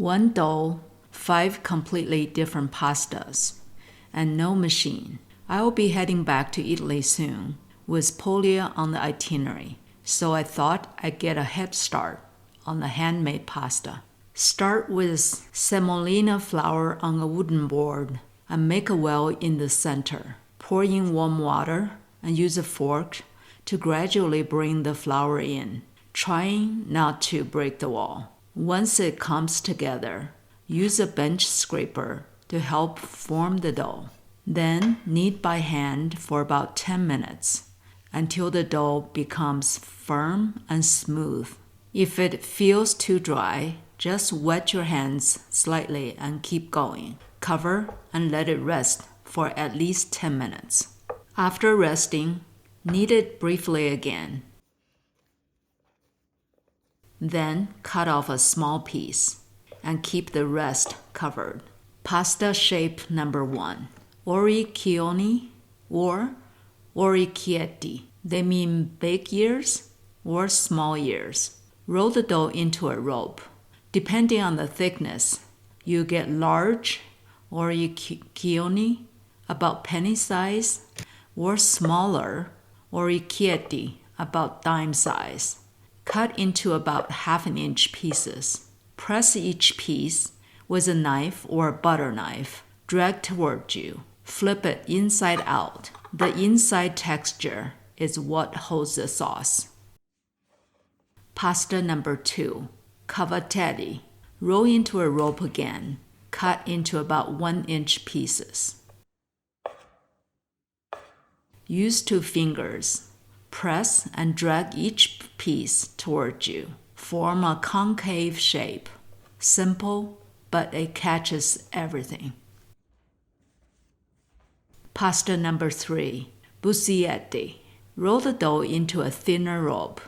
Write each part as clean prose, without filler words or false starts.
One dough, 5 completely different pastas, and no machine. I will be heading back to Italy soon with Puglia on the itinerary, so I thought I'd get a head start on the handmade pasta. Start with semolina flour on a wooden board and make a well in the center. Pour in warm water and use a fork to gradually bring the flour in, trying not to break the wall. Once it comes together, use a bench scraper to help form the dough. Then knead by hand for about 10 minutes until the dough becomes firm and smooth. If it feels too dry, just wet your hands slightly and keep going. Cover and let it rest for at least 10 minutes. After resting, knead it briefly again. Then cut off a small piece and keep the rest covered. Pasta shape number 1. Orecchioni or orecchiette. They mean big ears or small ears. Roll the dough into a rope. Depending on the thickness, you get large orecchioni, about penny size, or smaller orecchiette, about dime size. Cut into about 1/2 inch pieces. Press each piece with a knife or a butter knife. Drag toward you. Flip it inside out. The inside texture is what holds the sauce. Pasta number 2, cavatelli. Roll into a rope again. Cut into about 1 inch pieces. Use 2 fingers. Press and drag each piece toward you. Form a concave shape. Simple, but it catches everything. Pasta number 3, busiate. Roll the dough into a thinner rope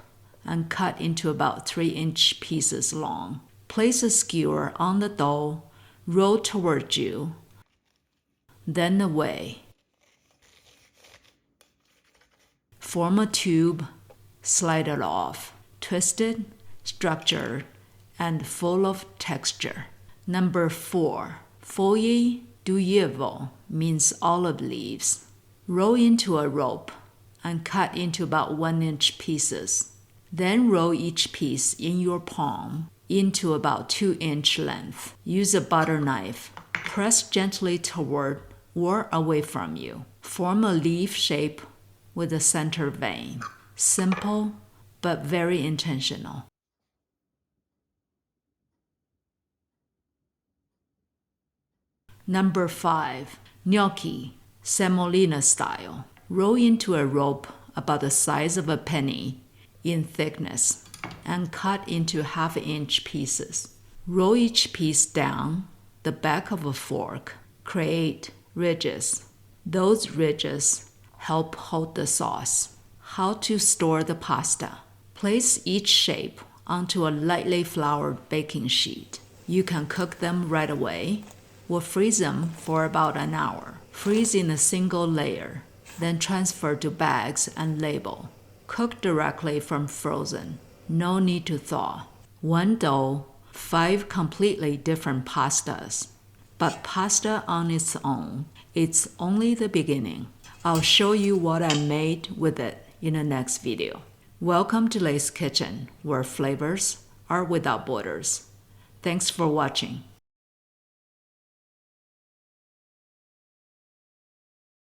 and cut into about 3 inch pieces long. Place a skewer on the dough, roll toward you, then away. Form a tube, slide it off, twisted, structured, and full of texture. Number 4, foglie d'ulivo means olive leaves. Roll into a rope and cut into about 1 inch pieces. Then roll each piece in your palm into about 2 inch length. Use a butter knife. Press gently toward or away from you. Form a leaf shape with a center vein. Simple, but very intentional. Number 5, gnocchi, semolina style. Roll into a rope about the size of a penny in thickness and cut into 1/2 inch pieces. Roll each piece down the back of a fork. Create ridges. Those ridges help hold the sauce. How to store the pasta. Place each shape onto a lightly floured baking sheet. You can cook them right away or freeze them for about an hour. Freeze in a single layer, then transfer to bags and label. Cook directly from frozen. No need to thaw. One dough, 5 completely different pastas. But pasta on its own, it's only the beginning. I'll show you what I made with it in the next video. Welcome to Lay's Kitchen, where flavors are without borders. Thanks for watching.